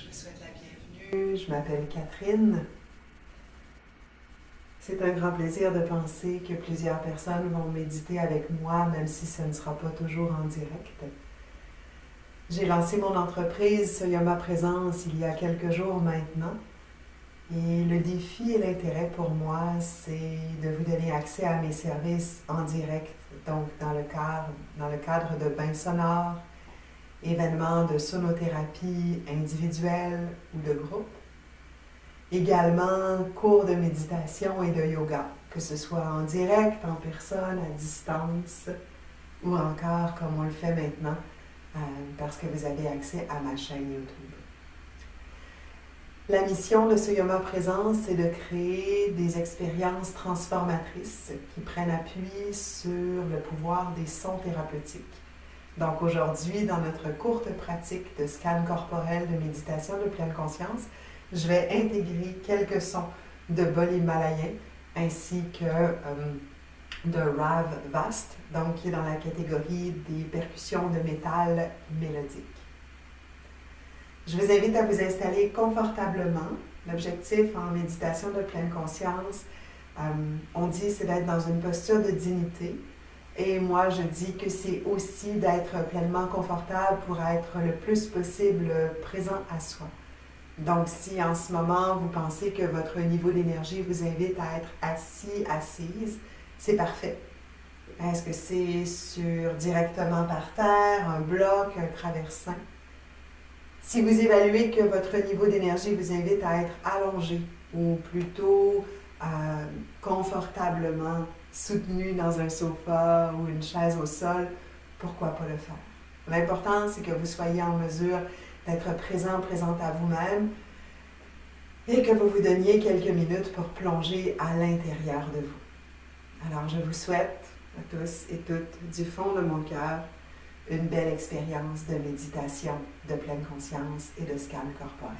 Je vous souhaite la bienvenue. Je m'appelle Catherine. C'est un grand plaisir de penser que plusieurs personnes vont méditer avec moi, même si ce ne sera pas toujours en direct. J'ai lancé mon entreprise Soyoma Présence il y a quelques jours maintenant. Et le défi et l'intérêt pour moi, c'est de vous donner accès à mes services en direct, donc dans le cadre de bains sonores, événements de sonothérapie individuelle ou de groupe. Également, cours de méditation et de yoga, que ce soit en direct, en personne, à distance, ou encore comme on le fait maintenant, parce que vous avez accès à ma chaîne YouTube. La mission de Soyoma Présence, c'est de créer des expériences transformatrices qui prennent appui sur le pouvoir des sons thérapeutiques. Donc aujourd'hui, dans notre courte pratique de scan corporel de méditation de pleine conscience, je vais intégrer quelques sons de bol himalayen ainsi que de Rav Vast, donc qui est dans la catégorie des percussions de métal mélodique. Je vous invite à vous installer confortablement. L'objectif en méditation de pleine conscience, on dit, c'est d'être dans une posture de dignité. Et moi, je dis que c'est aussi d'être pleinement confortable pour être le plus possible présent à soi. Donc, si en ce moment, vous pensez que votre niveau d'énergie vous invite à être assis, assise, c'est parfait. Est-ce que c'est directement par terre, un bloc, un traversin? Si vous évaluez que votre niveau d'énergie vous invite à être allongé ou plutôt confortablement soutenu dans un sofa ou une chaise au sol, pourquoi pas le faire? L'important, c'est que vous soyez en mesure d'être présent, présente à vous-même et que vous vous donniez quelques minutes pour plonger à l'intérieur de vous. Alors, je vous souhaite à tous et toutes, du fond de mon cœur, une belle expérience de méditation, de pleine conscience et de scan corporel.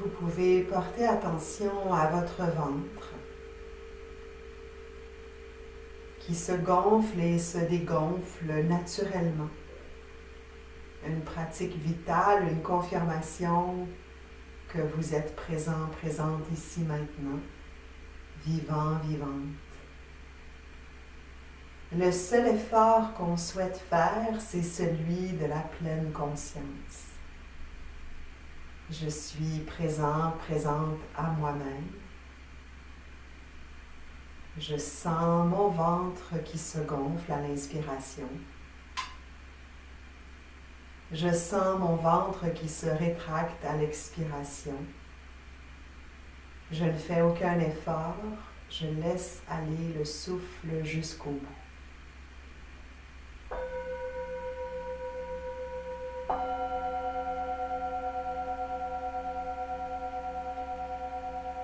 Vous pouvez porter attention à votre ventre qui se gonfle et se dégonfle naturellement. Une pratique vitale, une confirmation que vous êtes présent, présente ici maintenant, vivant, vivante. Le seul effort qu'on souhaite faire, c'est celui de la pleine conscience. Je suis présent, présente à moi-même. Je sens mon ventre qui se gonfle à l'inspiration. Je sens mon ventre qui se rétracte à l'expiration. Je ne fais aucun effort, je laisse aller le souffle jusqu'au bout.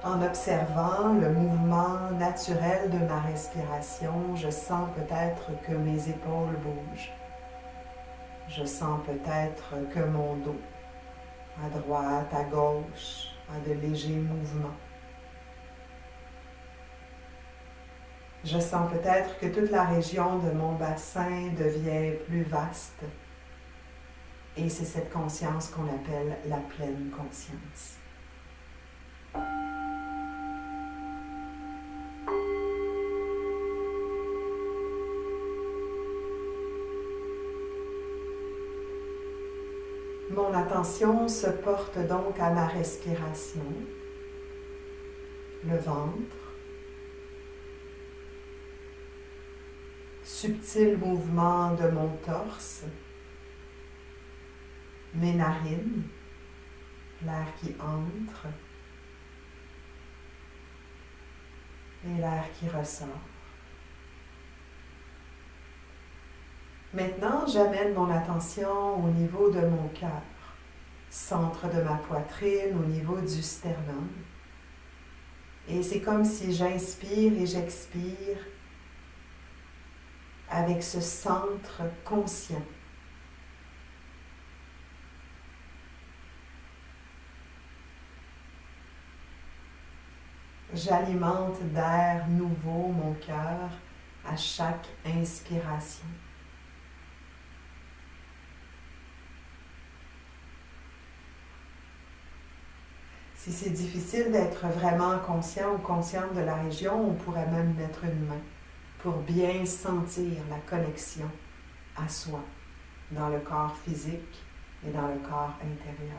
En observant le mouvement naturel de ma respiration, je sens peut-être que mes épaules bougent. Je sens peut-être que mon dos, à droite, à gauche, a de légers mouvements. Je sens peut-être que toute la région de mon bassin devient plus vaste. Et c'est cette conscience qu'on appelle la pleine conscience. Mon attention se porte donc à ma respiration, le ventre, subtil mouvement de mon torse, mes narines, l'air qui entre et l'air qui ressort. Maintenant, j'amène mon attention au niveau de mon cœur, centre de ma poitrine, au niveau du sternum. Et c'est comme si j'inspire et j'expire avec ce centre conscient. J'alimente d'air nouveau mon cœur à chaque inspiration. Si c'est difficile d'être vraiment conscient ou consciente de la région, on pourrait même mettre une main pour bien sentir la connexion à soi dans le corps physique et dans le corps intérieur.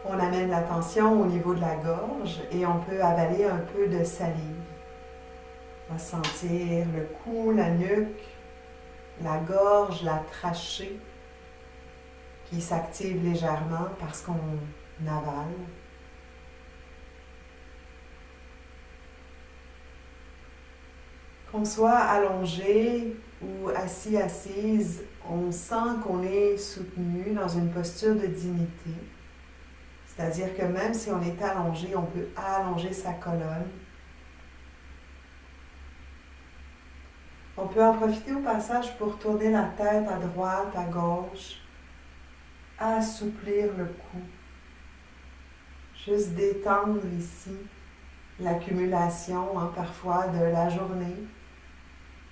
On amène l'attention au niveau de la gorge et on peut avaler un peu de salive. On va sentir le cou, la nuque, la gorge, la trachée qui s'active légèrement parce qu'on avale. Qu'on soit allongé ou assis, assise, on sent qu'on est soutenu dans une posture de dignité. C'est-à-dire que même si on est allongé, on peut allonger sa colonne. On peut en profiter au passage pour tourner la tête à droite, à gauche, assouplir le cou. Juste détendre ici l'accumulation parfois de la journée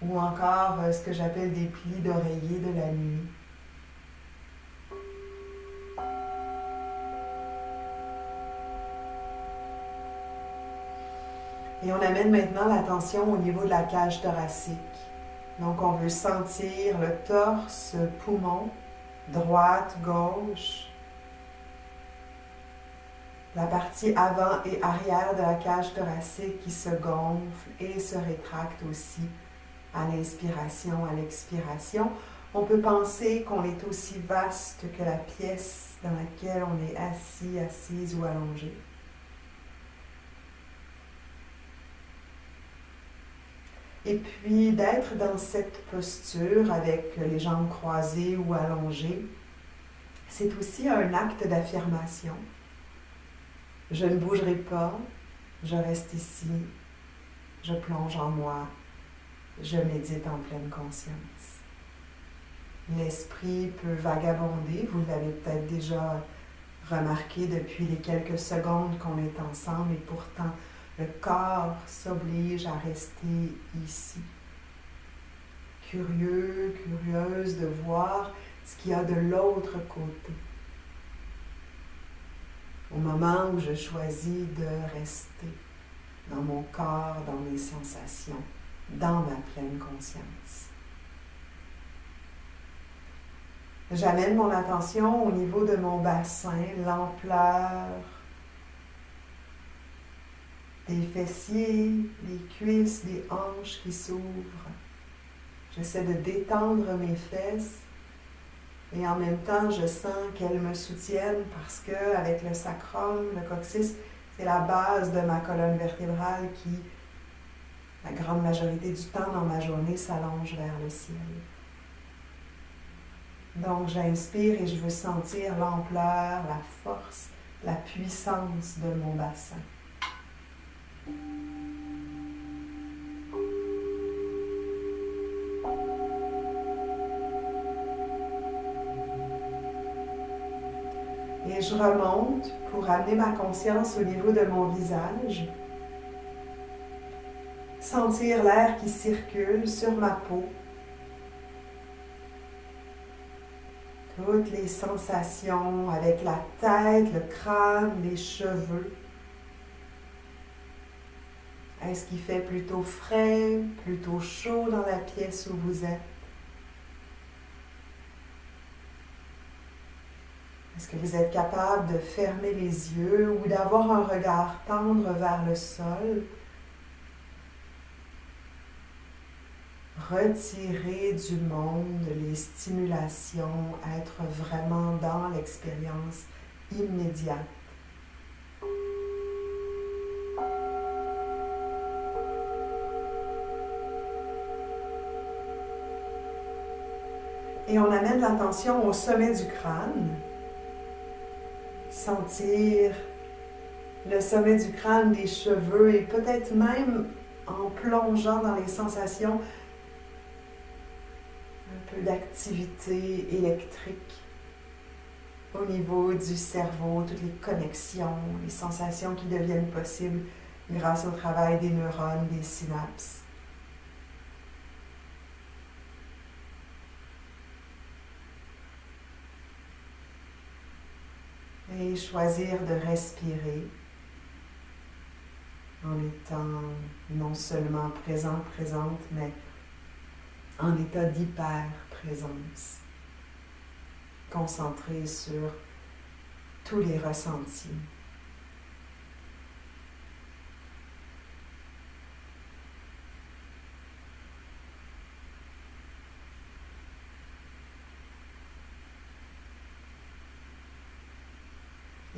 ou encore ce que j'appelle des plis d'oreiller de la nuit. Et on amène maintenant l'attention au niveau de la cage thoracique. Donc on veut sentir le torse, poumon, droite, gauche, la partie avant et arrière de la cage thoracique qui se gonfle et se rétracte aussi à l'inspiration, à l'expiration. On peut penser qu'on est aussi vaste que la pièce dans laquelle on est assis, assise ou allongé. Et puis d'être dans cette posture avec les jambes croisées ou allongées, c'est aussi un acte d'affirmation. Je ne bougerai pas, je reste ici, je plonge en moi, je médite en pleine conscience. L'esprit peut vagabonder, vous l'avez peut-être déjà remarqué depuis les quelques secondes qu'on est ensemble, et pourtant le corps s'oblige à rester ici. Curieux, curieuse de voir ce qu'il y a de l'autre côté. Au moment où je choisis de rester dans mon corps, dans mes sensations, dans ma pleine conscience. J'amène mon attention au niveau de mon bassin, l'ampleur des fessiers, des cuisses, des hanches qui s'ouvrent. J'essaie de détendre mes fesses et en même temps, je sens qu'elles me soutiennent parce que avec le sacrum, le coccyx, c'est la base de ma colonne vertébrale qui, la grande majorité du temps dans ma journée, s'allonge vers le ciel. Donc, j'inspire et je veux sentir l'ampleur, la force, la puissance de mon bassin. Et je remonte pour amener ma conscience au niveau de mon visage. Sentir l'air qui circule sur ma peau. Toutes les sensations avec la tête, le crâne, les cheveux. Est-ce qu'il fait plutôt frais, plutôt chaud dans la pièce où vous êtes? Est-ce que vous êtes capable de fermer les yeux ou d'avoir un regard tendre vers le sol? Retirer du monde les stimulations, être vraiment dans l'expérience immédiate. Et on amène l'attention au sommet du crâne. Sentir le sommet du crâne, des cheveux et peut-être même en plongeant dans les sensations, un peu d'activité électrique au niveau du cerveau, toutes les connexions, les sensations qui deviennent possibles grâce au travail des neurones, des synapses. Et choisir de respirer en étant non seulement présent, présente, mais en état d'hyper-présence, concentré sur tous les ressentis.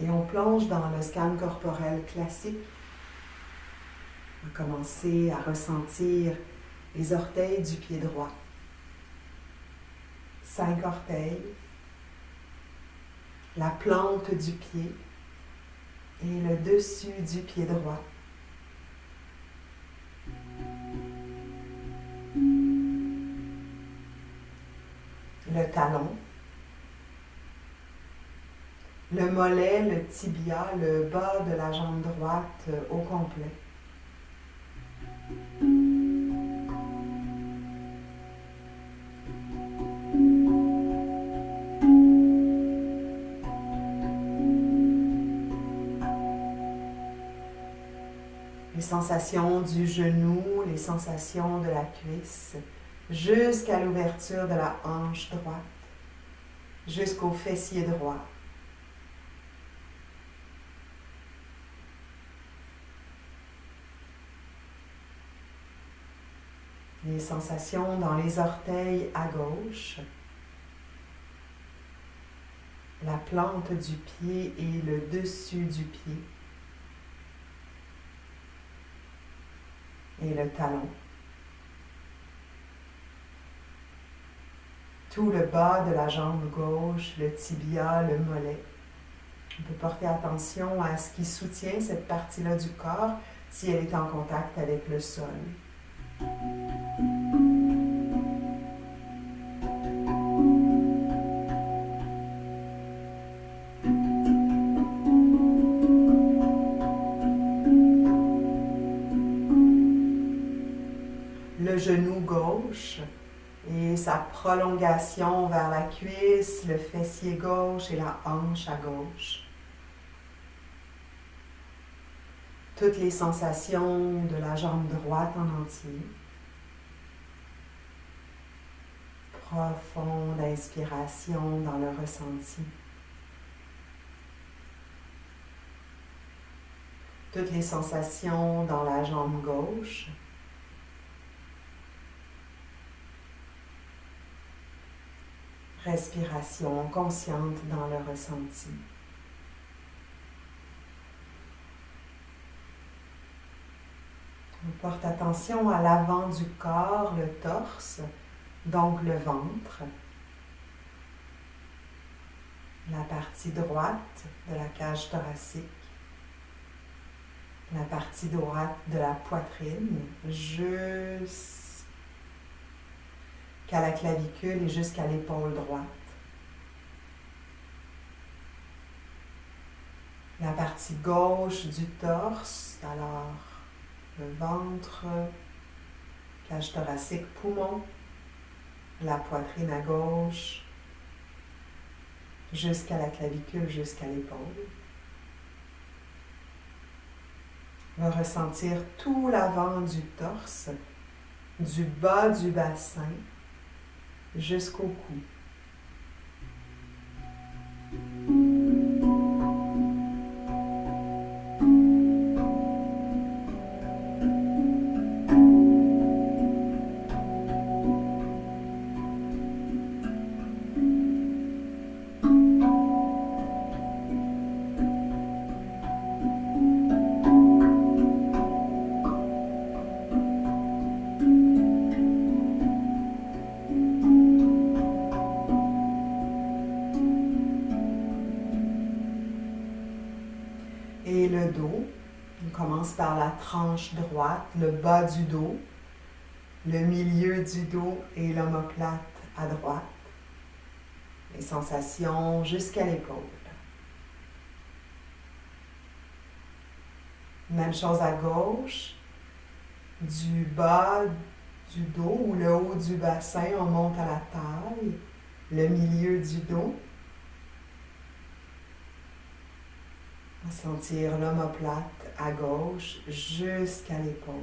Et on plonge dans le scan corporel classique. On va commencer à ressentir les orteils du pied droit. 5 orteils, la plante du pied et le dessus du pied droit. Le talon, le mollet, le tibia, le bas de la jambe droite au complet. Les sensations du genou, les sensations de la cuisse, jusqu'à l'ouverture de la hanche droite, jusqu'au fessier droit. Les sensations dans les orteils à gauche, la plante du pied et le dessus du pied, et le talon. Tout le bas de la jambe gauche, le tibia, le mollet. On peut porter attention à ce qui soutient cette partie-là du corps si elle est en contact avec le sol. Le genou gauche et sa prolongation vers la cuisse, le fessier gauche et la hanche à gauche. Toutes les sensations de la jambe droite en entier. Profonde inspiration dans le ressenti. Toutes les sensations dans la jambe gauche. Respiration consciente dans le ressenti. On porte attention à l'avant du corps, le torse, donc le ventre, la partie droite de la cage thoracique, la partie droite de la poitrine, jusqu'à la clavicule et jusqu'à l'épaule droite. La partie gauche du torse, alors le ventre, cage thoracique, poumon, la poitrine à gauche, jusqu'à la clavicule, jusqu'à l'épaule. On va ressentir tout l'avant du torse, du bas du bassin jusqu'au cou. par la tranche droite, le bas du dos, le milieu du dos et l'omoplate à droite. Les sensations jusqu'à l'épaule. Même chose à gauche, du bas du dos ou le haut du bassin, on monte à la taille, le milieu du dos. On va sentir l'omoplate à gauche jusqu'à l'épaule.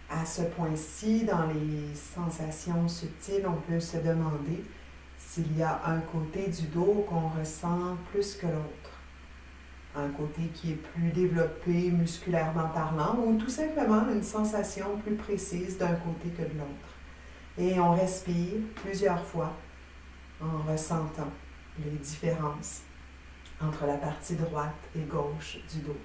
À ce point-ci, dans les sensations subtiles, on peut se demander s'il y a un côté du dos qu'on ressent plus que l'autre. Un côté qui est plus développé musculairement parlant ou tout simplement une sensation plus précise d'un côté que de l'autre. Et on respire plusieurs fois en ressentant les différences entre la partie droite et gauche du dos.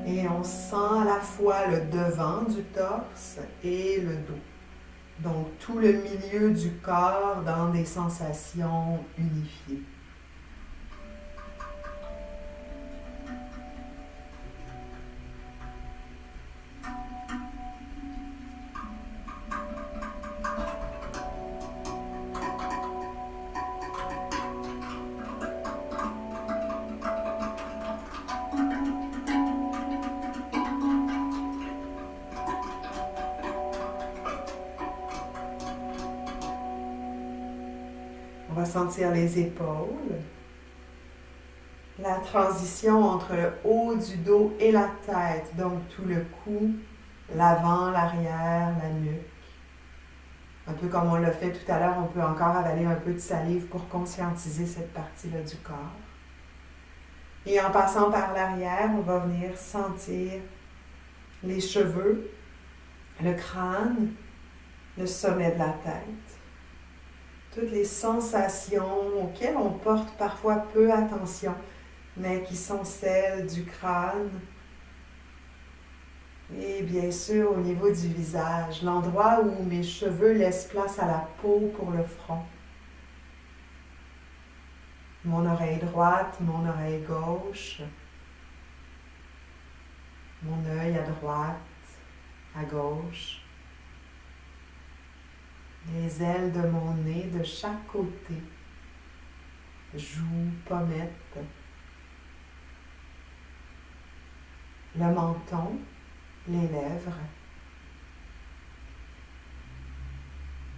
Et on sent à la fois le devant du torse et le dos. Donc tout le milieu du corps dans des sensations unifiées. On va sentir les épaules, la transition entre le haut du dos et la tête, donc tout le cou, l'avant, l'arrière, la nuque. Un peu comme on l'a fait tout à l'heure, on peut encore avaler un peu de salive pour conscientiser cette partie-là du corps. Et en passant par l'arrière, on va venir sentir les cheveux, le crâne, le sommet de la tête. Toutes les sensations auxquelles on porte parfois peu attention, mais qui sont celles du crâne. Et bien sûr, au niveau du visage, l'endroit où mes cheveux laissent place à la peau pour le front. Mon oreille droite, mon oreille gauche, mon œil à droite, à gauche. Les ailes de mon nez de chaque côté, joues, pommettes, le menton, les lèvres.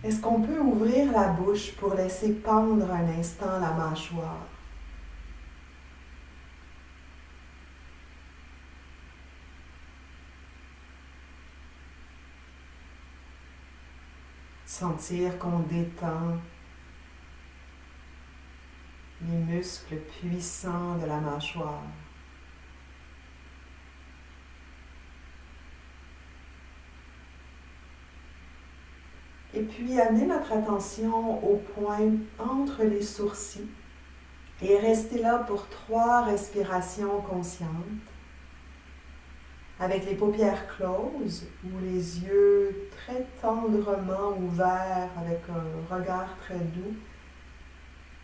Est-ce qu'on peut ouvrir la bouche pour laisser pendre un instant la mâchoire? Sentir qu'on détend les muscles puissants de la mâchoire. Et puis amener notre attention au point entre les sourcils et rester là pour 3 respirations conscientes. Avec les paupières closes ou les yeux très tendrement ouverts avec un regard très doux.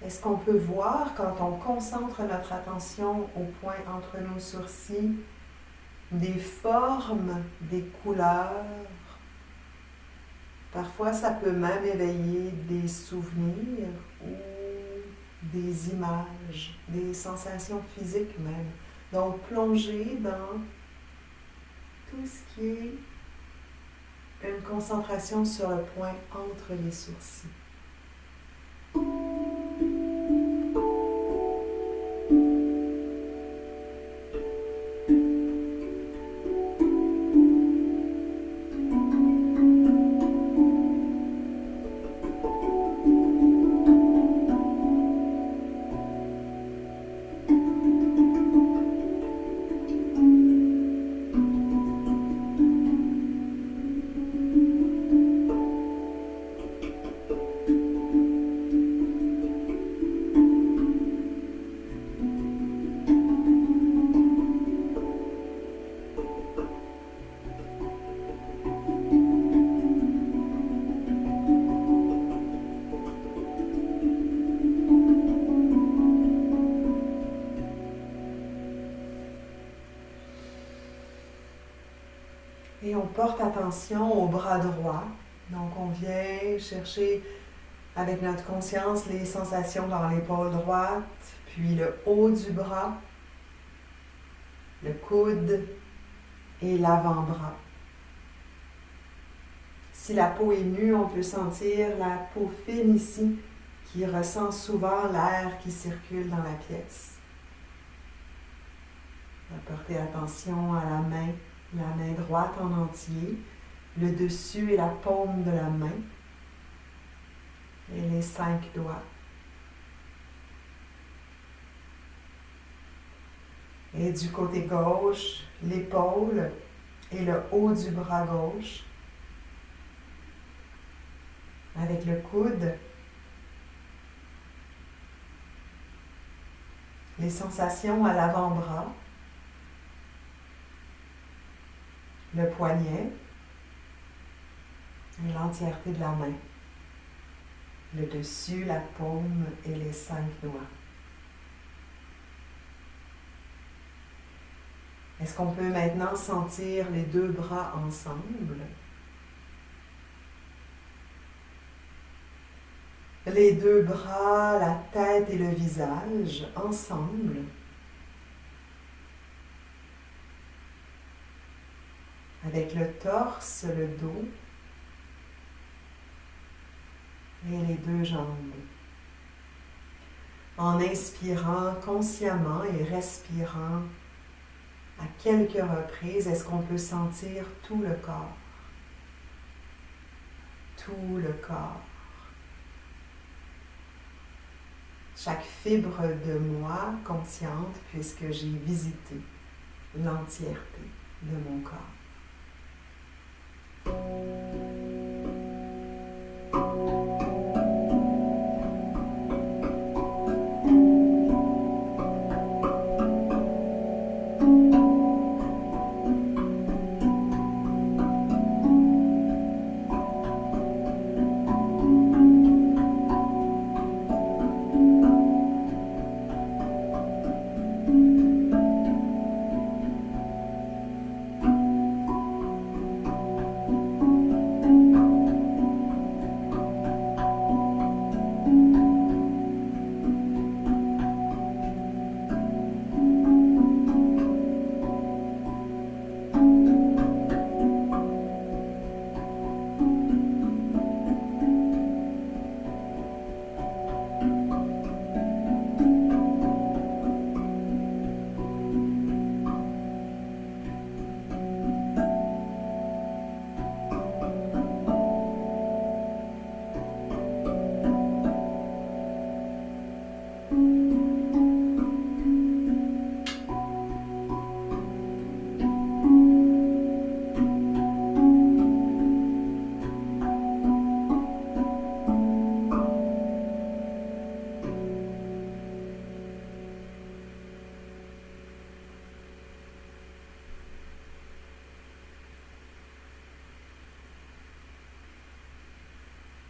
Est-ce qu'on peut voir quand on concentre notre attention au point entre nos sourcils des formes, des couleurs? Parfois, ça peut même éveiller des souvenirs ou des images, des sensations physiques même. Donc, plonger dans tout ce qui est une concentration sur le point entre les sourcils. porte attention au bras droit. Donc, on vient chercher avec notre conscience les sensations dans l'épaule droite, puis le haut du bras, le coude et l'avant-bras. Si la peau est nue, on peut sentir la peau fine ici qui ressent souvent l'air qui circule dans la pièce. Portez attention à la main droite en entier, le dessus et la paume de la main et les 5 doigts. Et du côté gauche, l'épaule et le haut du bras gauche. Avec le coude, les sensations à l'avant-bras, le poignet et l'entièreté de la main, le dessus, la paume et les 5 doigts. Est-ce qu'on peut maintenant sentir les 2 bras ensemble? Les 2 bras, la tête et le visage ensemble. Avec le torse, le dos et les 2 jambes. En inspirant consciemment et respirant à quelques reprises, est-ce qu'on peut sentir tout le corps? Tout le corps. Chaque fibre de moi consciente puisque j'ai visité l'entièreté de mon corps.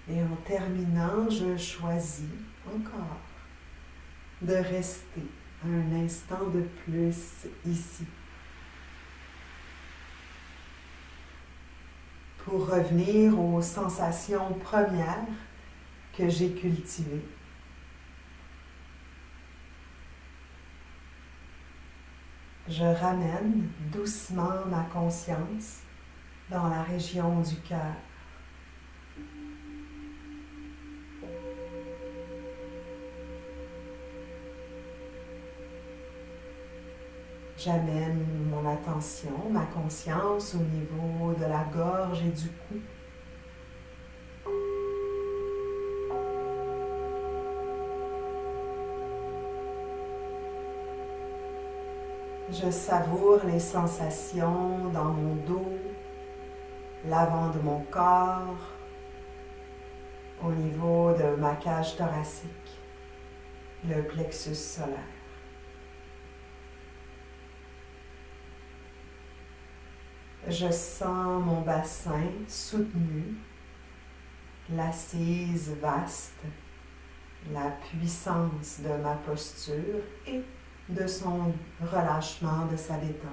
Et en terminant, je choisis encore de rester un instant de plus ici pour revenir aux sensations premières que j'ai cultivées. Je ramène doucement ma conscience dans la région du cœur. J'amène mon attention, ma conscience au niveau de la gorge et du cou. Je savoure les sensations dans mon dos, l'avant de mon corps, au niveau de ma cage thoracique, le plexus solaire. Je sens mon bassin soutenu, l'assise vaste, la puissance de ma posture et de son relâchement, de sa détente.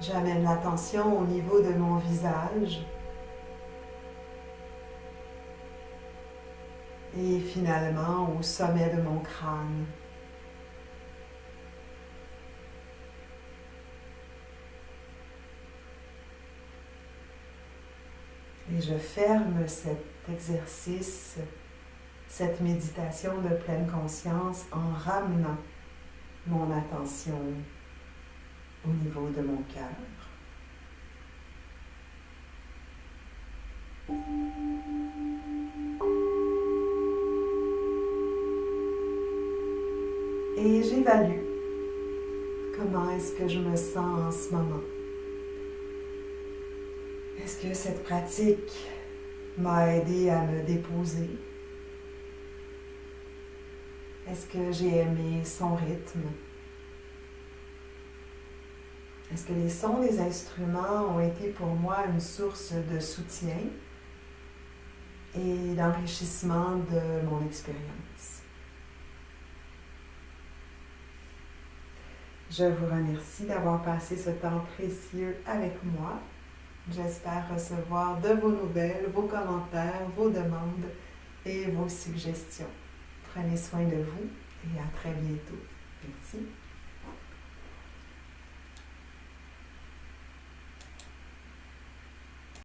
J'amène l'attention au niveau de mon visage. Et finalement au sommet de mon crâne. Et je ferme cet exercice, cette méditation de pleine conscience en ramenant mon attention au niveau de mon cœur. Et j'évalue comment est-ce que je me sens en ce moment. Est-ce que cette pratique m'a aidé à me déposer? Est-ce que j'ai aimé son rythme? Est-ce que les sons des instruments ont été pour moi une source de soutien et d'enrichissement de mon expérience? Je vous remercie d'avoir passé ce temps précieux avec moi. J'espère recevoir de vos nouvelles, vos commentaires, vos demandes et vos suggestions. Prenez soin de vous et à très bientôt. Merci.